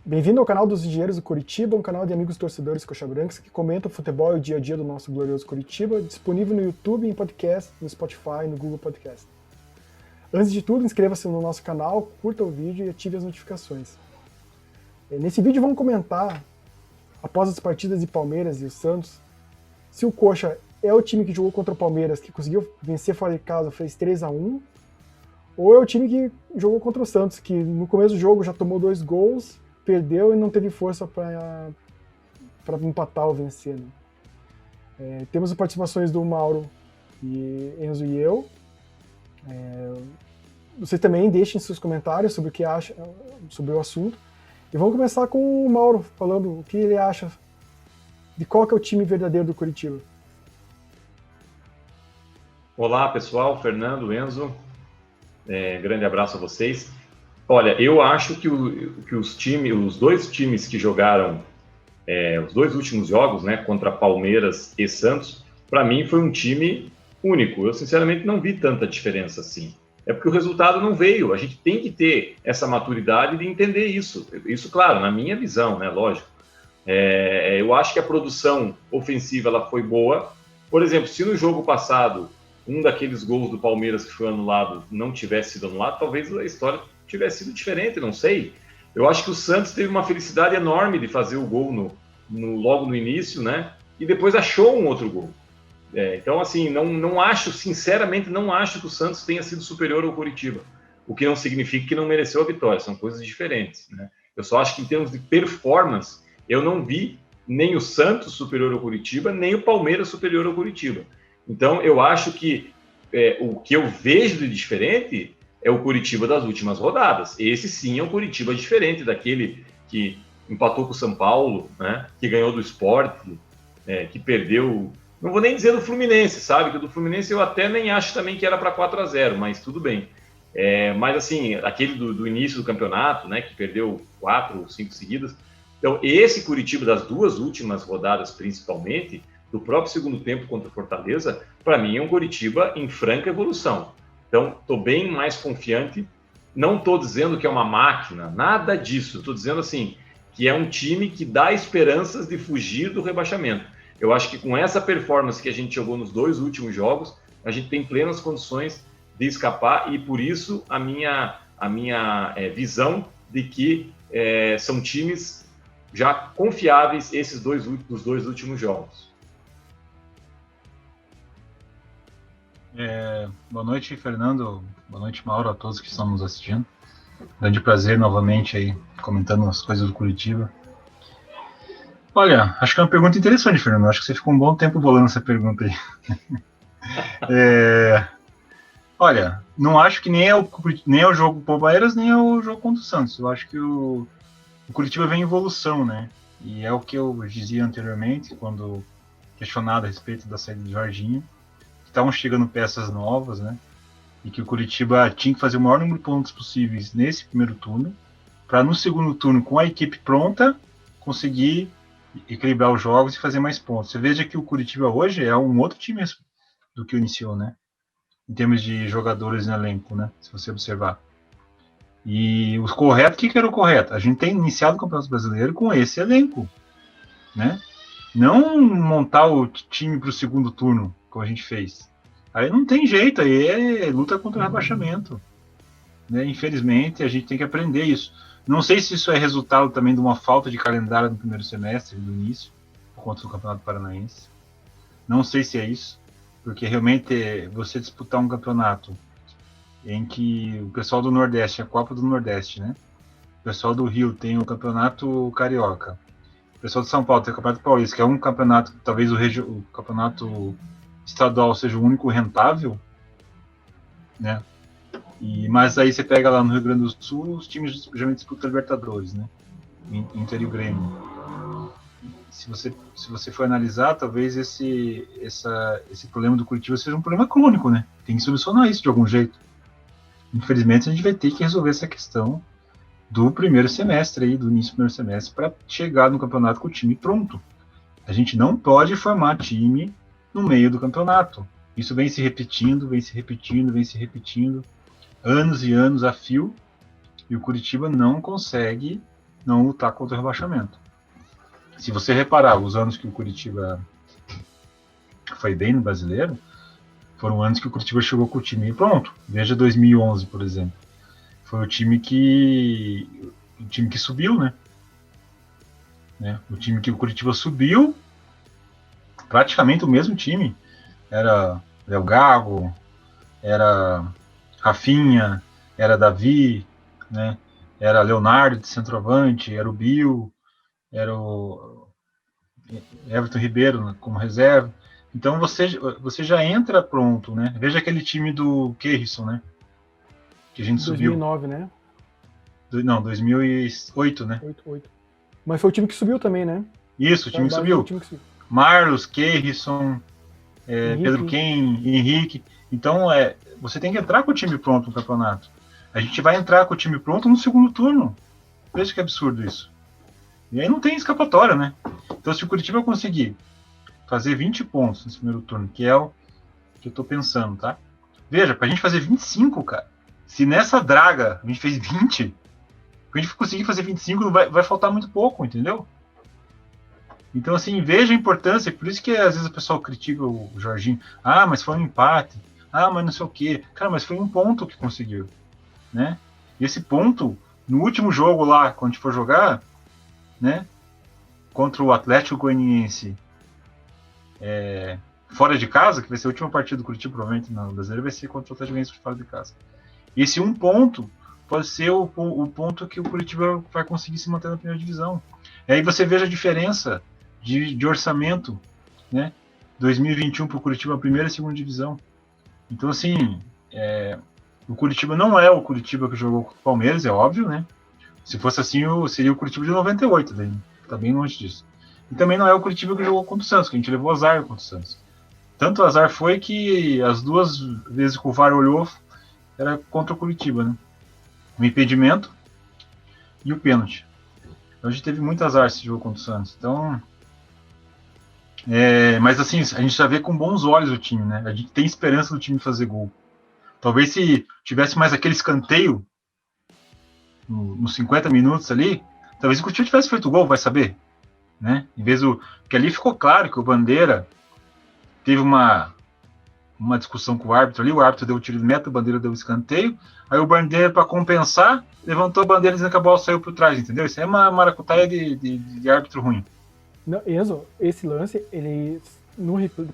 Bem-vindo ao canal dos Engenheiros do Curitiba, um canal de amigos torcedores coxa-brancas que comentam o futebol e o dia a dia do nosso glorioso Curitiba, disponível no YouTube, em podcast, no Spotify e no Google Podcast. Antes de tudo, inscreva-se no nosso canal, curta o vídeo e ative as notificações. Nesse vídeo vamos comentar, após as partidas de Palmeiras e o Santos, se o Coxa é o time que jogou contra o Palmeiras, que conseguiu vencer fora de casa, fez 3-1, ou é o time que jogou contra o Santos, que no começo do jogo já tomou 2 gols, perdeu e não teve força para empatar ou vencer. Né? Temos as participações do Mauro, e Enzo e eu. Vocês também deixem seus comentários sobre o que acham sobre o assunto. E vamos começar com o Mauro, falando o que ele acha de qual que é o time verdadeiro do Curitiba. Olá, pessoal. Fernando, Enzo. Grande abraço a vocês. Olha, eu acho que os dois times que jogaram os dois últimos jogos, né, contra Palmeiras e Santos, para mim foi um time único. Eu, sinceramente, não vi tanta diferença assim. É porque o resultado não veio. A gente tem que ter essa maturidade de entender isso. Isso, claro, na minha visão, né, lógico. Eu acho que a produção ofensiva ela foi boa. Por exemplo, se no jogo passado um daqueles gols do Palmeiras que foi anulado não tivesse sido anulado, talvez a história tivesse sido diferente, não sei. Eu acho que o Santos teve uma felicidade enorme de fazer o gol logo no início, né? E depois achou um outro gol. Então, assim, não acho, sinceramente, não acho que o Santos tenha sido superior ao Curitiba. O que não significa que não mereceu a vitória, são coisas diferentes, né? Eu só acho que em termos de performance, eu não vi nem o Santos superior ao Curitiba, nem o Palmeiras superior ao Curitiba. Então, eu acho que o que eu vejo de diferente é o Curitiba das últimas rodadas. Esse sim é um Curitiba diferente daquele que empatou com o São Paulo, né? Que ganhou do Sport, que perdeu. Não vou nem dizer do Fluminense, sabe? Que do Fluminense eu até nem acho também que era para 4-0, mas tudo bem. Mas assim, aquele do início do campeonato, né? Que perdeu 4 ou 5 seguidas. Então, esse Curitiba das duas últimas rodadas, principalmente, do próprio segundo tempo contra o Fortaleza, para mim é um Curitiba em franca evolução. Então, estou bem mais confiante. Não estou dizendo que é uma máquina, nada disso. Estou dizendo assim que é um time que dá esperanças de fugir do rebaixamento. Eu acho que com essa performance que a gente jogou nos dois últimos jogos, a gente tem plenas condições de escapar e por isso a minha visão de que são times já confiáveis esses dos dois últimos jogos. Boa noite, Fernando. Boa noite, Mauro, a todos que estão nos assistindo. Grande prazer novamente aí comentando as coisas do Curitiba. Olha, acho que é uma pergunta interessante, Fernando. Acho que você ficou um bom tempo bolando essa pergunta aí. Olha, não acho que nem é o jogo com o Palmeiras, nem é o jogo contra o Santos. Eu acho que o Curitiba vem em evolução, né? E é o que eu dizia anteriormente, quando questionado a respeito da saída do Jorginho. Estavam chegando peças novas, né? E que o Curitiba tinha que fazer o maior número de pontos possíveis nesse primeiro turno, para no segundo turno, com a equipe pronta, conseguir equilibrar os jogos e fazer mais pontos. Você veja que o Curitiba hoje é um outro time do que iniciou, né? Em termos de jogadores no elenco, né? Se você observar. E o correto, o que era o correto? A gente tem iniciado o Campeonato Brasileiro com esse elenco, né? Não montar o time para o segundo turno, como a gente fez. Aí não tem jeito, aí é luta contra o rebaixamento. Né? Infelizmente, a gente tem que aprender isso. Não sei se isso é resultado também de uma falta de calendário no primeiro semestre, no início, por conta do Campeonato Paranaense. Não sei se é isso, porque realmente você disputar um campeonato em que o pessoal do Nordeste, a Copa do Nordeste, né? O pessoal do Rio tem o Campeonato Carioca. O pessoal de São Paulo tem o Campeonato Paulista, que é um campeonato, talvez o campeonato estadual seja o único rentável, né? Mas aí você pega lá no Rio Grande do Sul, os times geralmente disputam Libertadores, né? Inter e o Grêmio. Se você for analisar, talvez esse problema do Curitiba seja um problema crônico, né? Tem que solucionar isso de algum jeito. Infelizmente, a gente vai ter que resolver essa questão do primeiro semestre, aí, do início do primeiro semestre, para chegar no campeonato com o time pronto. A gente não pode formar time no meio do campeonato. Isso vem se repetindo, anos e anos a fio, e o Curitiba não consegue não lutar contra o rebaixamento. Se você reparar, os anos que o Curitiba foi bem no Brasileiro, foram anos que o Curitiba chegou com o time e pronto. Veja 2011, por exemplo. Foi o time que subiu, né? O time que o Curitiba subiu, praticamente o mesmo time. Era Léo Gago, era Rafinha, era Davi, né? Era Leonardo de centroavante, era o Bill, era o Everton Ribeiro como reserva. Então você já entra pronto, né? Veja aquele time do Keirson, né? Que a gente 2009, subiu. né? Não, 2008, né? 8. Mas foi o time que subiu também, né? Isso, o time que subiu. Marlos, Keirson, Pedro Ken, Henrique. Então, você tem que entrar com o time pronto no campeonato. A gente vai entrar com o time pronto no segundo turno. Veja que absurdo isso. E aí não tem escapatória, né? Então, se o Curitiba conseguir fazer 20 pontos nesse primeiro turno, que é o que eu tô pensando, tá? Veja, pra gente fazer 25, cara, se nessa draga a gente fez 20, quando a gente conseguir fazer 25, vai faltar muito pouco, entendeu? Então, assim, veja a importância, por isso que às vezes o pessoal critica o Jorginho. Ah, mas foi um empate. Ah, mas não sei o quê. Cara, mas foi um ponto que conseguiu, né? E esse ponto, no último jogo lá, quando a gente for jogar, né, contra o Atlético Goianiense, fora de casa, que vai ser a última partida do Curitiba, provavelmente no Brasileiro, vai ser contra o Atlético Goianiense fora de casa. E esse um ponto pode ser o ponto que o Curitiba vai conseguir se manter na primeira divisão. E aí você veja a diferença de orçamento, né? 2021 para o Curitiba, primeira e segunda divisão. Então, assim, o Curitiba não é o Curitiba que jogou com o Palmeiras, é óbvio, né? Se fosse assim, seria o Curitiba de 98, daí tá bem longe disso. E também não é o Curitiba que jogou contra o Santos, que a gente levou azar contra o Santos. Tanto azar foi que as duas vezes que o VAR olhou era contra o Curitiba, né? O impedimento e o pênalti. Então a gente teve muito azar esse jogo contra o Santos. Então, mas assim, a gente já vê com bons olhos o time, né? A gente tem esperança do time fazer gol. Talvez se tivesse mais aquele escanteio nos 50 minutos ali, talvez o Curitiba tivesse feito gol, vai saber, né? Em vez do que ali ficou claro que o Bandeira teve uma discussão com o árbitro ali, o árbitro deu o tiro de meta, o Bandeira deu o escanteio, aí o Bandeira, para compensar, levantou a bandeira dizendo que a bola saiu por trás, entendeu? Isso é uma maracutaia de árbitro ruim. Não, Enzo, esse lance, ele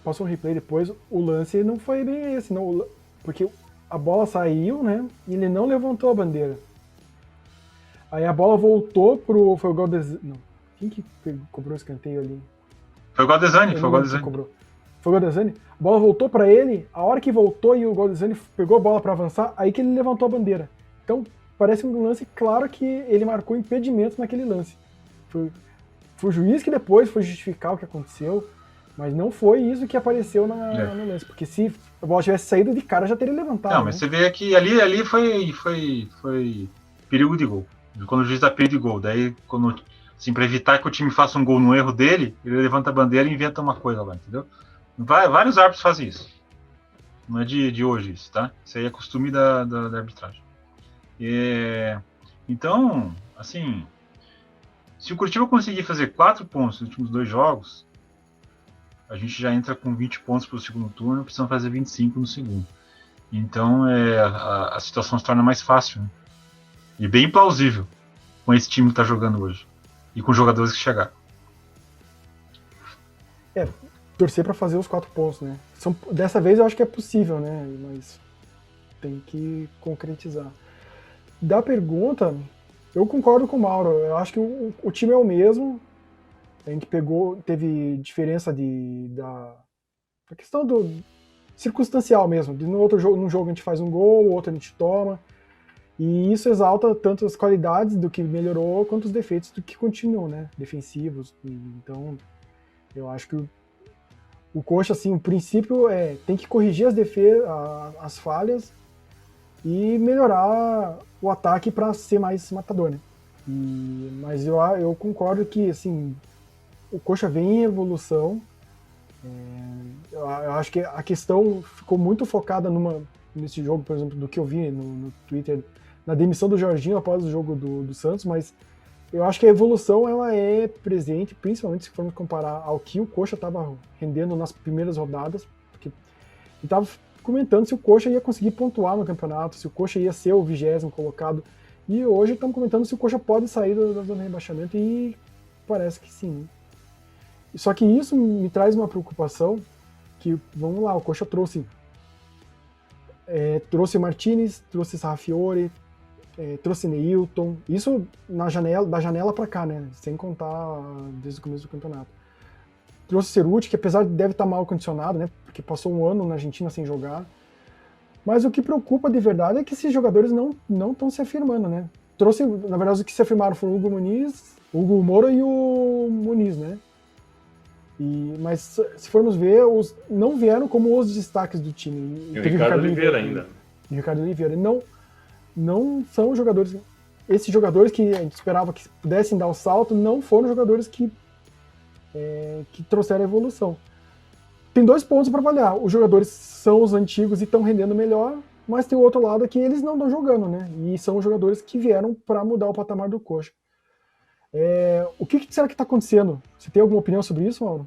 passou um replay depois, o lance não foi bem esse, não, porque a bola saiu, né, e ele não levantou a bandeira. Aí a bola voltou foi o Galdesani, não, quem que cobrou o escanteio ali? Foi o Galdesani, Foi o Galdesani. A bola voltou para ele, a hora que voltou e o Galdesani pegou a bola para avançar, aí que ele levantou a bandeira. Então, parece um lance claro que ele marcou impedimento naquele lance. Foi o juiz que depois foi justificar o que aconteceu, mas não foi isso que apareceu no lance, porque se a bola tivesse saído de cara, já teria levantado. Não, mas você vê que ali foi perigo de gol. Quando o juiz dá perigo de gol, daí quando, assim, para evitar que o time faça um gol no erro dele, ele levanta a bandeira e inventa uma coisa lá, entendeu? Vários árbitros fazem isso. Não é de hoje isso, tá? Isso aí é costume da arbitragem. Então, assim, se o Curitiba conseguir fazer 4 pontos nos últimos 2 jogos, a gente já entra com 20 pontos para o segundo turno, precisamos fazer 25 no segundo. Então, a situação se torna mais fácil, né? E bem plausível com esse time que está jogando hoje. E com os jogadores que chegaram. Torcer para fazer os 4 pontos, né? Dessa vez eu acho que é possível, né? Mas tem que concretizar. Da pergunta, eu concordo com o Mauro. Eu acho que o time é o mesmo. A gente teve diferença da questão do circunstancial mesmo. Num jogo a gente faz um gol, o outro a gente toma. E isso exalta tanto as qualidades do que melhorou, quanto os defeitos do que continuam, né? Defensivos. Então, eu acho que o Coxa, assim, o princípio tem que corrigir as falhas e melhorar o ataque para ser mais matador, né? Mas eu concordo que, assim, o Coxa vem em evolução. Eu acho que a questão ficou muito focada nesse jogo, por exemplo, do que eu vi no Twitter, na demissão do Jorginho após o jogo do Santos, mas eu acho que a evolução ela é presente, principalmente se formos comparar ao que o Coxa estava rendendo nas primeiras rodadas, porque ele estava comentando se o Coxa ia conseguir pontuar no campeonato, se o Coxa ia ser o 20º colocado, e hoje estamos comentando se o Coxa pode sair da zona de rebaixamento, e parece que sim, né? Só que isso me traz uma preocupação, que, vamos lá, o Coxa trouxe Martinez, trouxe Sarrafiore, trouxe Neilton, isso da janela para cá, né? Sem contar desde o começo do campeonato. Trouxe Ceruti, que apesar de deve estar mal condicionado, né? Porque passou um ano na Argentina sem jogar. Mas o que preocupa de verdade é que esses jogadores não estão se afirmando, né? Trouxe, na verdade, os que se afirmaram foram o Hugo Moura e o Muniz, né? Mas se formos ver, não vieram como os destaques do time. E o Ricardo Oliveira ainda. E o Ricardo Oliveira. Não são jogadores. Esses jogadores que a gente esperava que pudessem dar o salto não foram jogadores que trouxeram a evolução. Tem 2 pontos para avaliar. Os jogadores são os antigos e estão rendendo melhor, mas tem o outro lado que eles não estão jogando, né? E são os jogadores que vieram para mudar o patamar do Coxa. O que será que está acontecendo? Você tem alguma opinião sobre isso, Mauro?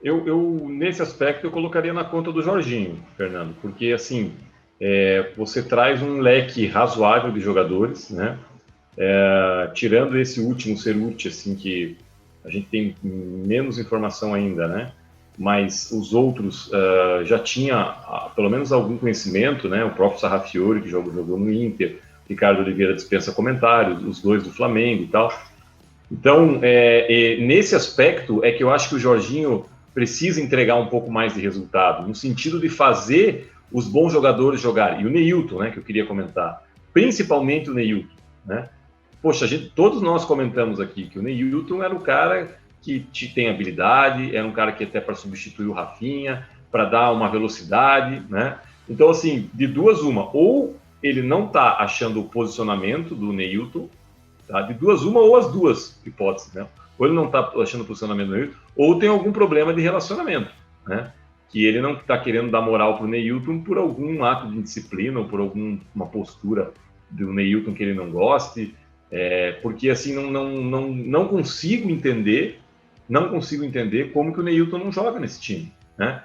Eu, nesse aspecto, eu colocaria na conta do Jorginho, Fernando, porque, assim, você traz um leque razoável de jogadores, né? Tirando esse último Ceruti, assim, que a gente tem menos informação ainda, né? Mas os outros já tinha pelo menos algum conhecimento, né? O próprio Sarrafiore, que jogou no Inter, Ricardo Oliveira dispensa comentários, os 2 do Flamengo e tal. Então, nesse aspecto é que eu acho que o Jorginho precisa entregar um pouco mais de resultado, no sentido de fazer os bons jogadores jogarem. E o Neilton, né, que eu queria comentar, principalmente o Neilton, né? Poxa, todos nós comentamos aqui que o Neilton era um cara que tem habilidade, era um cara que até para substituir o Rafinha, para dar uma velocidade, né? Então, assim, de duas uma, ou ele não está achando o posicionamento do Neilton, tá? De duas uma, ou as duas hipóteses, né? Ou ele não está achando o posicionamento do Neilton, ou tem algum problema de relacionamento, né? Que ele não está querendo dar moral para o Neilton por algum ato de indisciplina ou por alguma postura do Neilton que ele não goste, porque assim não consigo entender como que o Neilton não joga nesse time, né?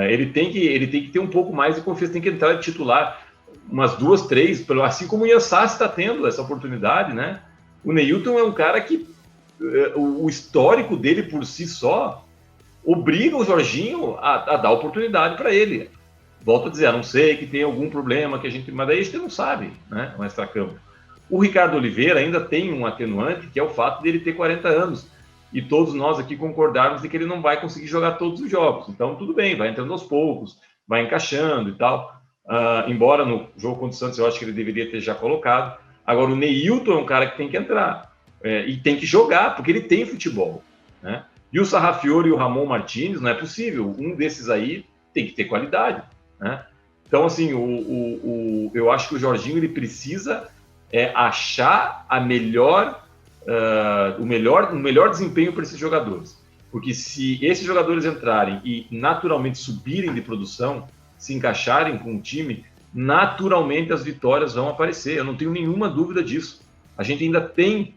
Ele tem que ter um pouco mais de confiança, tem que entrar de titular umas 2, 3, assim como o Iansassi está tendo essa oportunidade, né? O Neilton é um cara que o histórico dele por si só obriga o Jorginho a dar oportunidade para ele. Volto a dizer, a não ser que tem algum problema que mas daí a gente não sabe, né? No extracampo. O Ricardo Oliveira ainda tem um atenuante, que é o fato dele ter 40 anos. E todos nós aqui concordarmos de que ele não vai conseguir jogar todos os jogos. Então, tudo bem, vai entrando aos poucos, vai encaixando e tal. Embora no jogo contra o Santos eu acho que ele deveria ter já colocado. Agora, o Neilton é um cara que tem que entrar e tem que jogar, porque ele tem futebol, né? E o Sarrafiore e o Ramon Martinez, não é possível. Um desses aí tem que ter qualidade, né? Então, assim, eu acho que o Jorginho ele precisa achar o melhor desempenho para esses jogadores. Porque se esses jogadores entrarem e naturalmente subirem de produção, se encaixarem com o time, naturalmente as vitórias vão aparecer. Eu não tenho nenhuma dúvida disso. A gente ainda tem,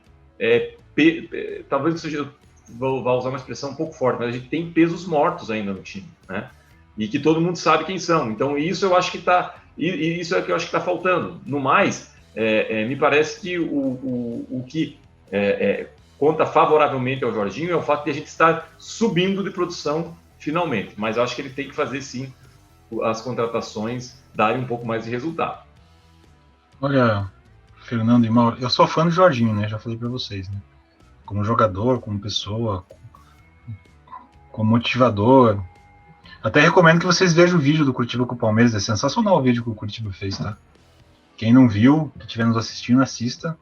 talvez seja, vou usar uma expressão um pouco forte, mas a gente tem pesos mortos ainda no time, né? E que todo mundo sabe quem são. Então isso eu acho que isso é o que eu acho que está faltando. No mais, me parece que o que conta favoravelmente ao Jorginho é o fato de a gente estar subindo de produção finalmente. Mas eu acho que ele tem que fazer sim as contratações darem um pouco mais de resultado. Olha, Fernando e Mauro, eu sou fã do Jorginho, né? Já falei para vocês, né? Como jogador, como pessoa, como motivador. Até recomendo que vocês vejam o vídeo do Curitiba com o Palmeiras. É sensacional o vídeo que o Curitiba fez, tá? Quem não viu, que estiver nos assistindo, assista.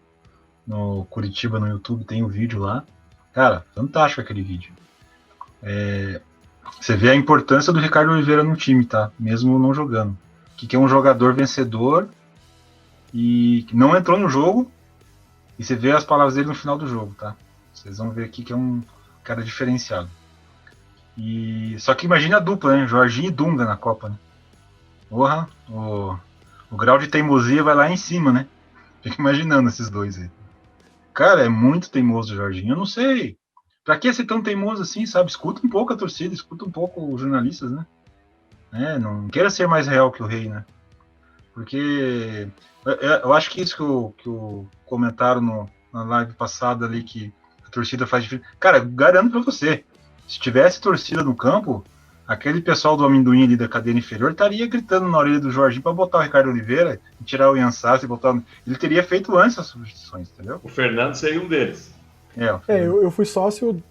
No Curitiba, no YouTube, tem o vídeo lá. Cara, fantástico aquele vídeo. Você vê a importância do Ricardo Oliveira no time, tá? Mesmo não jogando. Que é um jogador vencedor e que não entrou no jogo. E você vê as palavras dele no final do jogo, tá? Vocês vão ver aqui que é um cara diferenciado. Só que imagina a dupla, né? Jorginho e Dunga na Copa, né? Porra, o grau de teimosia vai lá em cima, né? Fica imaginando esses dois aí. Cara, é muito teimoso o Jorginho. Eu não sei. Pra que ser tão teimoso assim, sabe? Escuta um pouco a torcida, escuta um pouco os jornalistas, né? Não queira ser mais real que o rei, né? Porque eu acho que isso que o comentaram na live passada ali, que a torcida faz diferença. Cara, garanto pra você, se tivesse torcida no campo, aquele pessoal do amendoim ali da cadeira inferior estaria gritando na orelha do Jorginho para botar o Ricardo Oliveira e tirar o Ian Sassi e botar. Ele teria feito antes as substituições, entendeu? O Fernando seria um deles. Eu fui sócio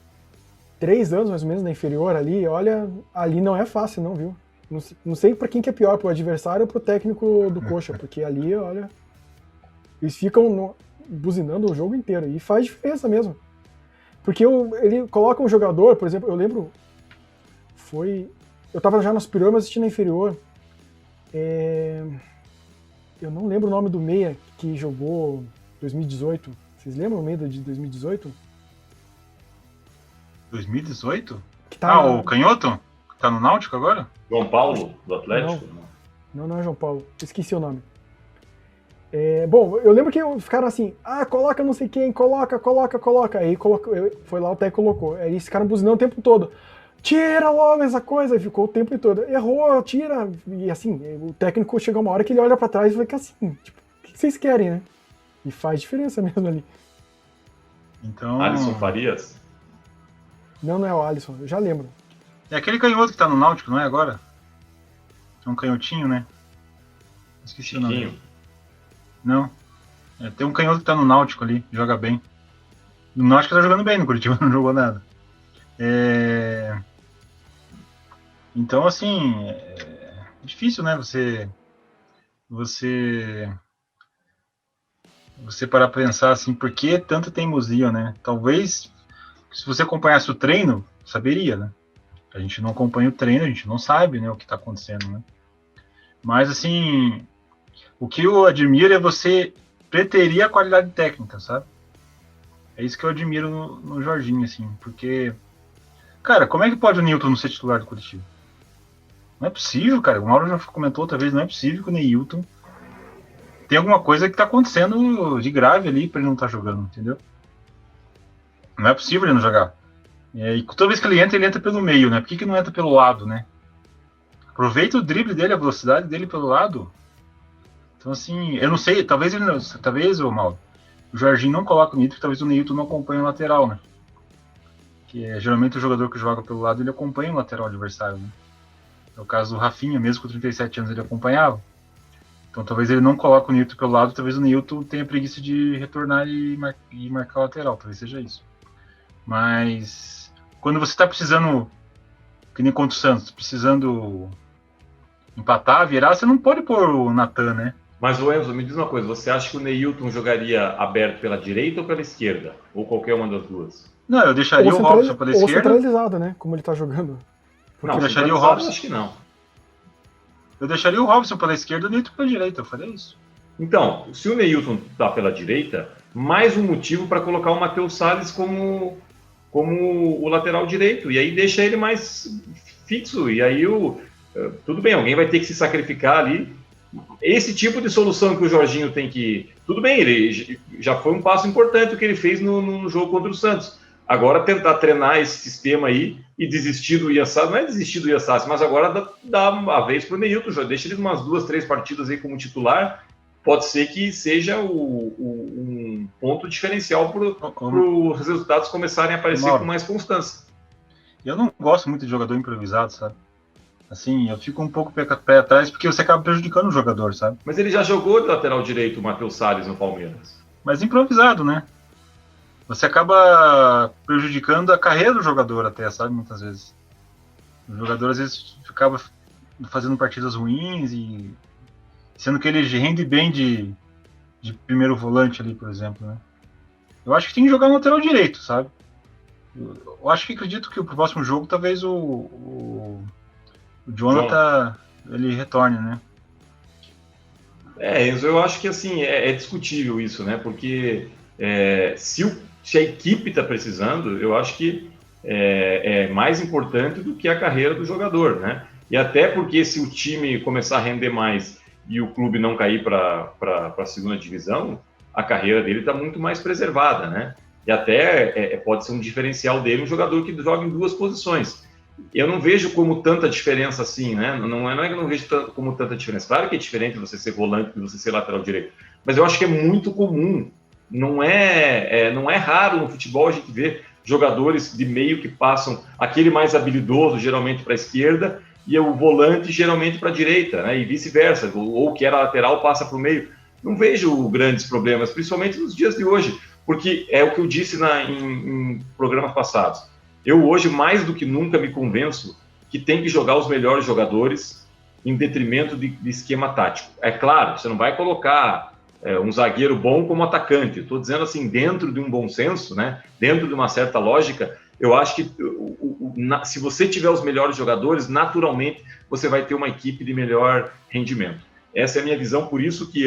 3 anos mais ou menos na inferior ali, olha, ali não é fácil não, viu? Não sei pra quem que é pior, pro adversário ou pro técnico do Coxa, porque ali, olha, eles ficam buzinando o jogo inteiro, e faz diferença mesmo. Porque ele coloca um jogador, por exemplo, eu lembro, eu tava já na superior, mas assistindo na inferior, eu não lembro o nome do meia que jogou 2018, vocês lembram o meia de 2018? 2018? Que tá o Canhoto? Tá no Náutico agora? João Paulo, do Atlético? Não é João Paulo. Esqueci o nome. Bom, eu lembro que ficaram assim, coloca não sei quem, coloca. Aí foi lá, o técnico colocou. Aí eles ficaram buzinando o tempo todo. Tira logo essa coisa. Aí ficou o tempo todo. Errou, tira. E assim, o técnico chegou uma hora que ele olha pra trás e fica assim, tipo, o que vocês querem, né? E faz diferença mesmo ali. Então... Alisson Farias? Não é o Alisson, eu já lembro. É aquele canhoto que tá no Náutico, não é agora? É um canhotinho, né? Esqueci o nome. Não. Tem um canhoto que tá no Náutico ali, joga bem. No Náutico tá jogando bem, no Curitiba não jogou nada. Então, assim, é difícil, né? Você parar pra pensar assim, por que tanta teimosia, né? Talvez, se você acompanhasse o treino, saberia, né? A gente não acompanha o treino, a gente não sabe, né, o que tá acontecendo, né? Mas, assim, o que eu admiro é você preterir a qualidade técnica, sabe? É isso que eu admiro no Jorginho, assim, porque... Cara, como é que pode o Neilton não ser titular do Curitiba? Não é possível, cara. O Mauro já comentou outra vez, não é possível que o Neilton tem alguma coisa que tá acontecendo de grave ali pra ele não estar jogando, entendeu? Não é possível ele não jogar. E toda vez que ele entra pelo meio, né? Por que não entra pelo lado, né? Aproveita o drible dele, a velocidade dele pelo lado. Então, assim, eu não sei, talvez o Mauro, o Jorginho não coloca o Neilton, porque talvez o Neilton não acompanhe o lateral, né? Que geralmente o jogador que joga pelo lado, ele acompanha o lateral adversário, né? É o caso do Rafinha, mesmo com 37 anos ele acompanhava. Então talvez ele não coloque o Neilton pelo lado, talvez o Neilton tenha preguiça de retornar e marcar o lateral, talvez seja isso. Mas quando você está precisando, que nem contra o Santos, precisando empatar, virar, você não pode pôr o Natan, né? Mas, o Enzo, me diz uma coisa, você acha que o Neilton jogaria aberto pela direita ou pela esquerda? Ou qualquer uma das duas? Não, eu deixaria o Robson pela esquerda. Ou centralizado, né? Como ele tá jogando. Não, eu deixaria o Robson. Acho que não. Eu deixaria o Robson pela esquerda e o Neilton pela direita, eu faria isso. Então, se o Neilton tá pela direita, mais um motivo para colocar o Matheus Salles como o lateral direito, e aí deixa ele mais fixo, e aí tudo bem, alguém vai ter que se sacrificar ali. Esse tipo de solução que o Jorginho tem que... Tudo bem, ele já foi um passo importante o que ele fez no jogo contra o Santos. Agora tentar treinar esse sistema aí e desistir do Iassassi, não é desistir do Iassassi, mas agora dá a vez para o Neilton, já deixa ele umas 2, 3 partidas aí como titular, pode ser que seja um ponto diferencial para os resultados começarem a aparecer com mais constância. Eu não gosto muito de jogador improvisado, sabe? Assim, eu fico um pouco pé atrás porque você acaba prejudicando o jogador, sabe? Mas ele já jogou de lateral direito, o Matheus Salles, no Palmeiras. Mas improvisado, né? Você acaba prejudicando a carreira do jogador até, sabe? Muitas vezes. O jogador, às vezes, acaba fazendo partidas ruins e... Sendo que ele rende bem de primeiro volante ali, por exemplo, né? Eu acho que tem que jogar no lateral direito, sabe? Eu acredito que pro próximo jogo, talvez o Jonathan, ele retorne, né? Enzo, eu acho que assim, é discutível isso, né? Porque se a equipe está precisando, eu acho que é mais importante do que a carreira do jogador, né? E até porque se o time começar a render mais e o clube não cair para a segunda divisão, a carreira dele está muito mais preservada, né? E até pode ser um diferencial dele um jogador que joga em 2 posições. Eu não vejo como tanta diferença assim, né? Não é que eu não vejo como tanta diferença. Claro que é diferente você ser volante e você ser lateral direito, mas eu acho que é muito comum. Não é raro no futebol a gente ver jogadores de meio que passam aquele mais habilidoso, geralmente para a esquerda, e o volante geralmente para a direita, né? E vice-versa, ou que era lateral passa para o meio. Não vejo grandes problemas, principalmente nos dias de hoje, porque é o que eu disse em programas passados. Eu hoje, mais do que nunca, me convenço que tem que jogar os melhores jogadores em detrimento de esquema tático. É claro, você não vai colocar um zagueiro bom como atacante. Estou dizendo assim, dentro de um bom senso, né? Dentro de uma certa lógica, eu acho que se você tiver os melhores jogadores, naturalmente você vai ter uma equipe de melhor rendimento. Essa é a minha visão, por isso que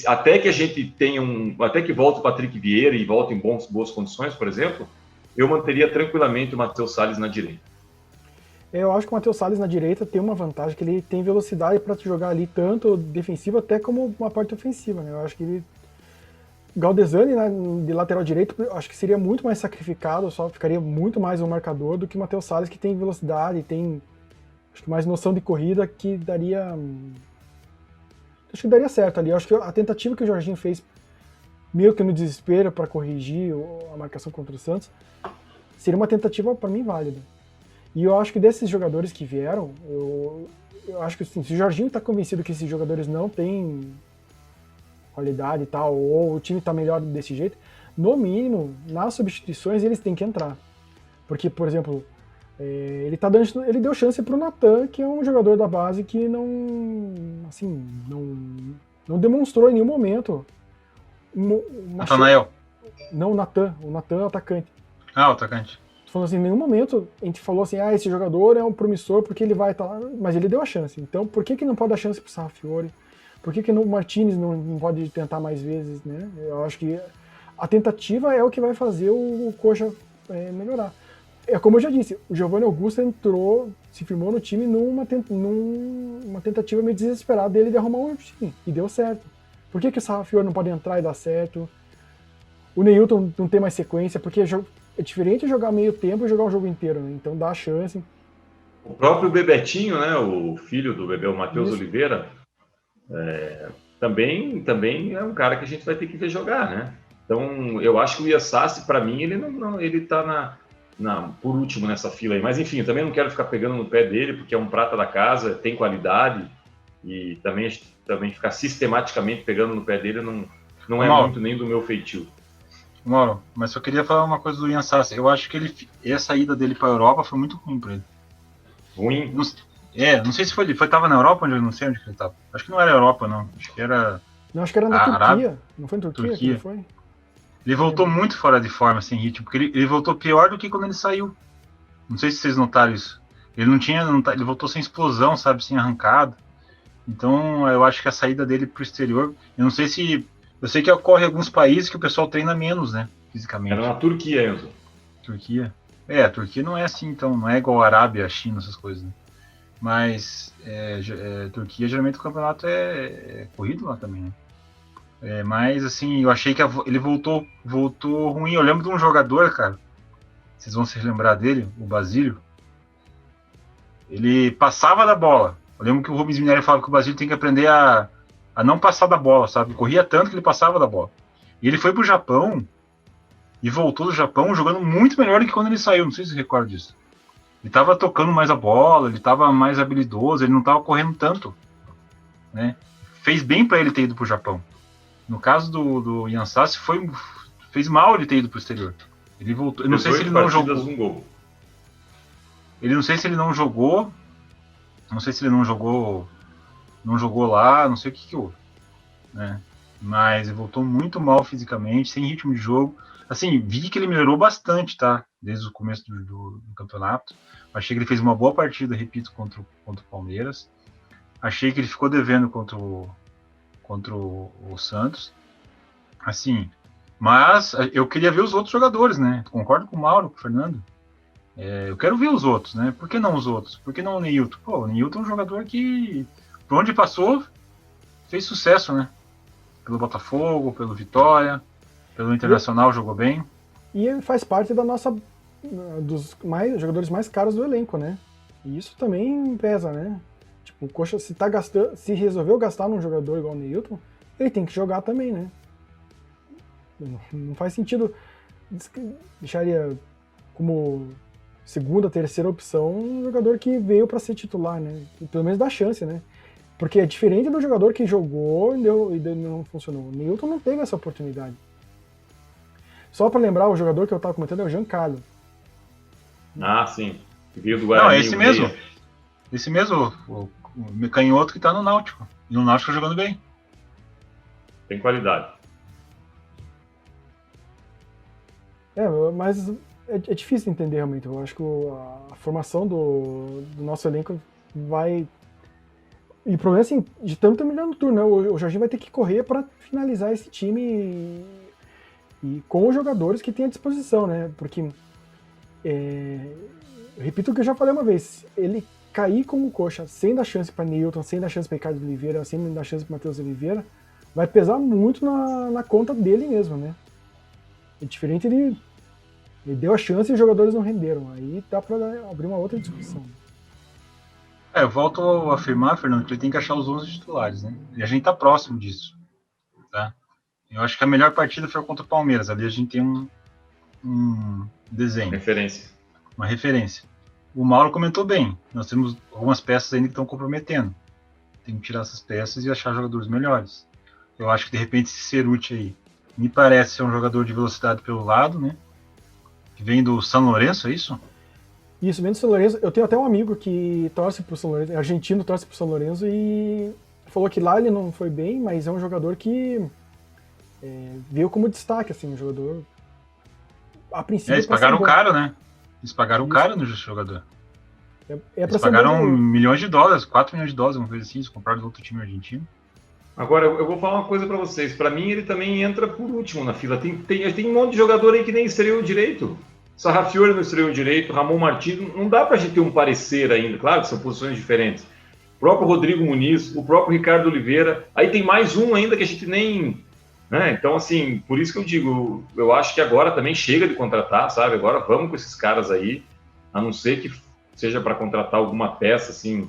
até que a gente tenha até que volte o Patrick Vieira e volte em boas condições, por exemplo, eu manteria tranquilamente o Matheus Salles na direita. Eu acho que o Matheus Salles na direita tem uma vantagem, que ele tem velocidade para jogar ali tanto defensivo até como uma parte ofensiva, né? Eu acho que ele... Galdesani, né, de lateral direito, acho que seria muito mais sacrificado, só ficaria muito mais um marcador do que o Matheus Salles, que tem velocidade, tem acho que mais noção de corrida, que daria... Acho que daria certo ali. Eu acho que a tentativa que o Jorginho fez, meio que no desespero para corrigir a marcação contra o Santos, seria uma tentativa, para mim, válida. E eu acho que desses jogadores que vieram, eu acho que assim, se o Jorginho está convencido que esses jogadores não têm qualidade e tal, ou o time está melhor desse jeito, no mínimo, nas substituições, eles têm que entrar. Porque, por exemplo, ele deu chance para o Natan, que é um jogador da base que não demonstrou em nenhum momento. Natanael. Não, o Natan é o atacante. Ah, o atacante. Falando assim, em nenhum momento a gente falou assim, esse jogador é um promissor porque ele vai estar lá, mas ele deu a chance. Então, por que não pode dar chance pro Sarrafiori? Por que o Martinez não pode tentar mais vezes, né? Eu acho que a tentativa é o que vai fazer o Coxa melhorar. É como eu já disse, o Giovanni Augusto entrou, se firmou no time numa tentativa meio desesperada dele de arrumar um time, e deu certo. Por que o Sarrafiori não pode entrar e dar certo? O Neilton não tem mais sequência, porque é diferente jogar meio tempo e jogar um jogo inteiro, né? Então dá a chance. O próprio Bebetinho, né, o filho do Bebê, o Matheus Oliveira, também é um cara que a gente vai ter que ver jogar, né? Então, eu acho que o Iassassi, para mim, ele tá por último nessa fila aí. Mas, enfim, eu também não quero ficar pegando no pé dele, porque é um prata da casa, tem qualidade, e também ficar sistematicamente pegando no pé dele não é muito nem do meu feitio. Mauro, mas eu queria falar uma coisa do Ian Sassi. Eu acho que essa ida dele para a Europa foi muito ruim para ele. Ruim? Não sei se foi ele. Tava na Europa, eu não sei onde que ele tava. Acho que não era Europa, não. Acho que era... Não, acho que era na Turquia. Não foi em Turquia? Que foi? Ele voltou muito fora de forma, sem ritmo, porque ele voltou pior do que quando ele saiu. Não sei se vocês notaram isso. Ele ele voltou sem explosão, sabe, sem arrancada. Então, eu acho que a saída dele pro exterior, eu sei que ocorre em alguns países que o pessoal treina menos, né, fisicamente. Era na Turquia, Enzo. Turquia? A Turquia não é assim, então, não é igual a Arábia, a China, essas coisas, né? Mas, Turquia, geralmente o campeonato é corrido lá também, né? Mas, assim, eu achei que ele voltou ruim. Eu lembro de um jogador, cara, vocês vão se lembrar dele, o Basílio. Ele passava da bola. Eu lembro que o Rubens Minelli falava que o Basílio tem que aprender a não passar da bola, sabe? Corria tanto que ele passava da bola. E ele foi pro Japão e voltou do Japão jogando muito melhor do que quando ele saiu. Não sei se você recorda disso. Ele tava tocando mais a bola, ele tava mais habilidoso, ele não tava correndo tanto, né? Fez bem para ele ter ido pro Japão. No caso do Ian Sassi, fez mal ele ter ido pro exterior. Ele voltou. Eu não sei se ele não jogou. Ele não sei se ele não jogou. Não sei se ele não jogou lá, não sei o que houve, né? Mas ele voltou muito mal fisicamente, sem ritmo de jogo. Assim, vi que ele melhorou bastante, tá? Desde o começo do campeonato. Achei que ele fez uma boa partida, repito, contra o Palmeiras. Achei que ele ficou devendo contra o Santos. Assim, mas eu queria ver os outros jogadores, né? Concordo com o Mauro, com o Fernando. Eu quero ver os outros, né? Por que não os outros? Por que não o Neilton? Pô, o Neilton é um jogador que, por onde passou, fez sucesso, né? pelo Botafogo, pelo Vitória, pelo Internacional jogou bem. E faz parte da nossa dos jogadores mais caros do elenco, né? E isso também pesa, né? Tipo, o Coxa, se resolveu gastar num jogador igual o Neilton, ele tem que jogar também, né? Não faz sentido deixaria como segunda, terceira opção um jogador que veio para ser titular, né? E pelo menos dá chance, né? Porque é diferente do jogador que jogou e não funcionou. O Neilton não teve essa oportunidade. Só para lembrar, o jogador que eu estava comentando é o Giancarlo. Ah, sim. Que veio do Guarani. Não, é esse mesmo. Esse mesmo, o canhoto que tá no Náutico. E no Náutico jogando bem. Tem qualidade. Mas é difícil entender realmente. Eu acho que a formação do nosso elenco vai... E o problema é assim, de tanto terminar no turno, né? O Jorginho vai ter que correr para finalizar esse time e com os jogadores que tem à disposição, né? Porque, eu repito o que eu já falei uma vez, ele cair como Coxa sem dar chance para Neilton, sem dar chance para Ricardo Oliveira, sem dar chance para Matheus Oliveira, vai pesar muito na conta dele mesmo, né? É diferente, ele deu a chance e os jogadores não renderam. Aí dá para abrir uma outra discussão. Eu volto a afirmar, Fernando, que ele tem que achar os 11 titulares, né? E a gente tá próximo disso, tá? Eu acho que a melhor partida foi contra o Palmeiras. Ali a gente tem um desenho. Uma referência. O Mauro comentou bem. Nós temos algumas peças ainda que estão comprometendo. Tem que tirar essas peças e achar jogadores melhores. Eu acho que, de repente, esse Ceruti aí me parece ser um jogador de velocidade pelo lado, né? Que vem do São Lourenço, é isso? Isso, vem do São Lourenço. Eu tenho até um amigo que torce pro São Lourenço, argentino, torce pro São Lourenço e falou que lá ele não foi bem, mas é um jogador que veio como destaque, assim, um jogador a princípio. Eles pagaram caro, né? Eles pagaram caro no jogador. Eles pagaram milhões de dólares, 4 milhões de dólares, uma coisa assim, eles compraram do outro time argentino. Agora, eu vou falar uma coisa pra vocês. Pra mim, ele também entra por último na fila. Tem um monte de jogador aí que nem estreou direito. Sarrafiore não estreou direito, Ramon Martins. Não dá pra gente ter um parecer ainda. Claro que são posições diferentes. O próprio Rodrigo Muniz, o próprio Ricardo Oliveira. Aí tem mais um ainda que a gente nem... Né? Então, assim, por isso que eu digo, eu acho que agora também chega de contratar, sabe? Agora vamos com esses caras aí, a não ser que seja para contratar alguma peça, assim,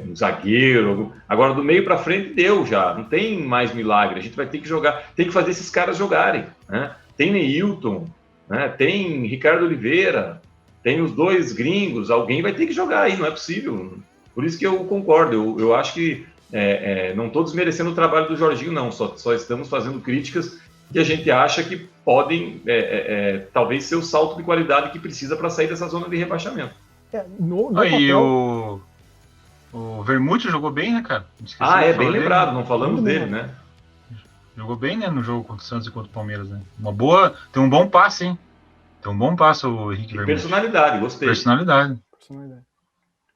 um zagueiro. Agora, do meio para frente, deu já, não tem mais milagre. A gente vai ter que jogar, tem que fazer esses caras jogarem. Né? Tem Neilton, né? Tem Ricardo Oliveira, tem os dois gringos, alguém vai ter que jogar aí, não é possível. Por isso que eu concordo, eu acho que não estou desmerecendo o trabalho do Jorginho, não, só estamos fazendo críticas que a gente acha que podem, talvez, ser o salto de qualidade que precisa para sair dessa zona de rebaixamento. Aí o Vermute jogou bem, né, cara? Bem lembrado, não falamos dele, né? Jogou bem, né, no jogo contra o Santos e contra o Palmeiras, né? Tem um bom passe, hein? Tem um bom passe o Henrique Vermute. Personalidade, gostei. Personalidade. O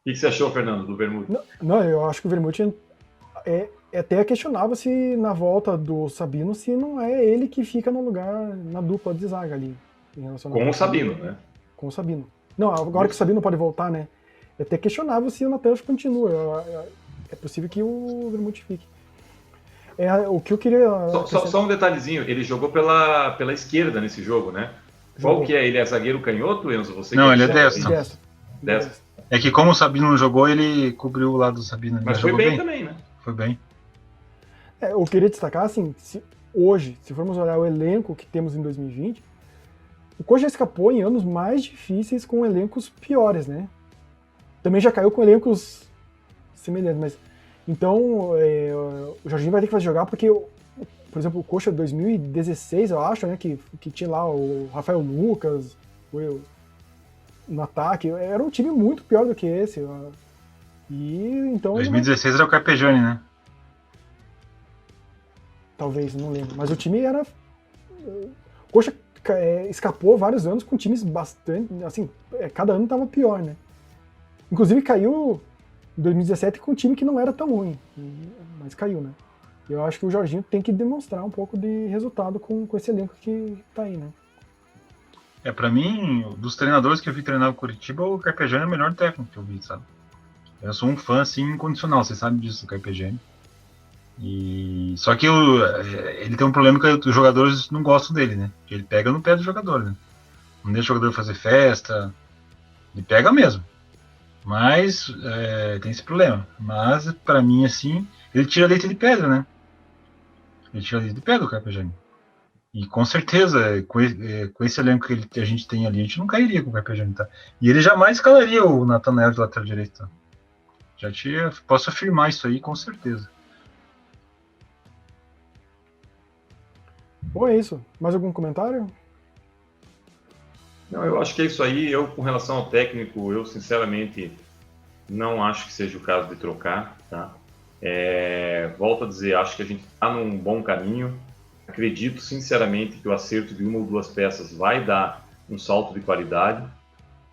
que você achou, Fernando, do Vermute? Não, eu acho que o Vermute até questionava se na volta do Sabino, se não é ele que fica no lugar, na dupla de zaga ali. Com o Sabino, né? Com o Sabino. Não, agora que o Sabino pode voltar, né? É até questionável se o Natan continua. É possível que o Vermute fique. O que eu queria... Só um detalhezinho, ele jogou pela esquerda nesse jogo, né? Qual que é? Ele é zagueiro canhoto, Enzo? Não, ele é destro. É que como o Sabino não jogou, ele cobriu o lado do Sabino. Mas foi bem também, né? Foi bem. Eu queria destacar, assim, se formos olhar o elenco que temos em 2020, o Coxa já escapou em anos mais difíceis com elencos piores, né? Também já caiu com elencos semelhantes, mas... Então, o Jorginho vai ter que jogar porque, por exemplo, o Coxa 2016, eu acho, né, que tinha lá o Rafael Lucas, no ataque, era um time muito pior do que esse. E então 2016 era o Carpegiani, né? Talvez, não lembro. Mas o time era... O Coxa escapou vários anos com times bastante... Assim, cada ano tava pior, né? Inclusive caiu em 2017 com um time que não era tão ruim. Mas caiu, né? Eu acho que o Jorginho tem que demonstrar um pouco de resultado com esse elenco que tá aí, né? Pra mim, dos treinadores que eu vi treinar o Curitiba, o Carpegiani é o melhor técnico que eu vi, sabe? Eu sou um fã, assim, incondicional. Você sabe disso, do Carpegiani. Só que ele tem um problema que os jogadores não gostam dele, né? Ele pega no pé do jogador, né? Não deixa o jogador fazer festa. Ele pega mesmo. Mas tem esse problema. Mas, pra mim, assim, ele tira leite de pedra, né? Ele tira leite de pedra, o Carpegiani. E com certeza, com esse elenco que a gente tem ali, a gente não cairia com o Carpegiani, tá? E ele jamais escalaria o Nathanael de lateral direito, tá? Posso afirmar isso aí com certeza. Bom, é isso. Mais algum comentário? Não, eu acho que é isso aí. Eu, com relação ao técnico, eu sinceramente não acho que seja o caso de trocar, tá? Volto a dizer, acho que a gente está num bom caminho. Acredito sinceramente que o acerto de uma ou duas peças vai dar um salto de qualidade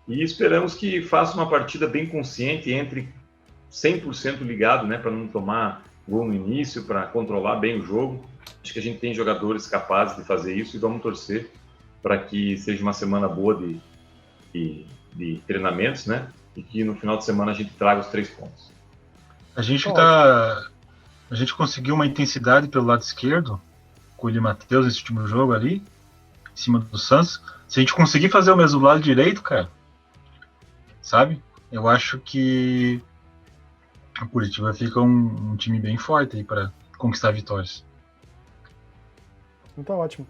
e esperamos que faça uma partida bem consciente, entre 100% ligado, né, para não tomar gol no início, para controlar bem o jogo. Acho que a gente tem jogadores capazes de fazer isso e vamos torcer para que seja uma semana boa de treinamentos, né, e que no final de semana a gente traga os 3 pontos. A gente conseguiu uma intensidade pelo lado esquerdo com o William Matheus nesse último jogo ali, em cima do Santos. Se a gente conseguir fazer o mesmo lado direito, cara, sabe? Eu acho que o Curitiba fica um time bem forte aí para conquistar vitórias. Então tá ótimo.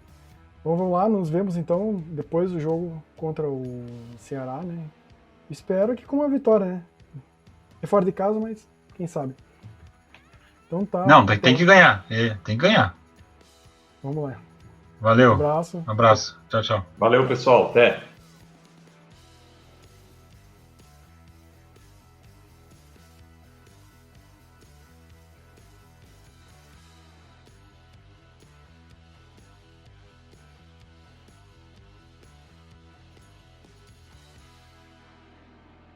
Bom, vamos lá, nos vemos então depois do jogo contra o Ceará, né? Espero que com uma vitória, né? É fora de casa, mas quem sabe. Então tá. Não, tem que ganhar. Tem que ganhar. Vamos lá. Valeu. Um abraço. Um abraço. Tchau, tchau. Valeu, pessoal. Até.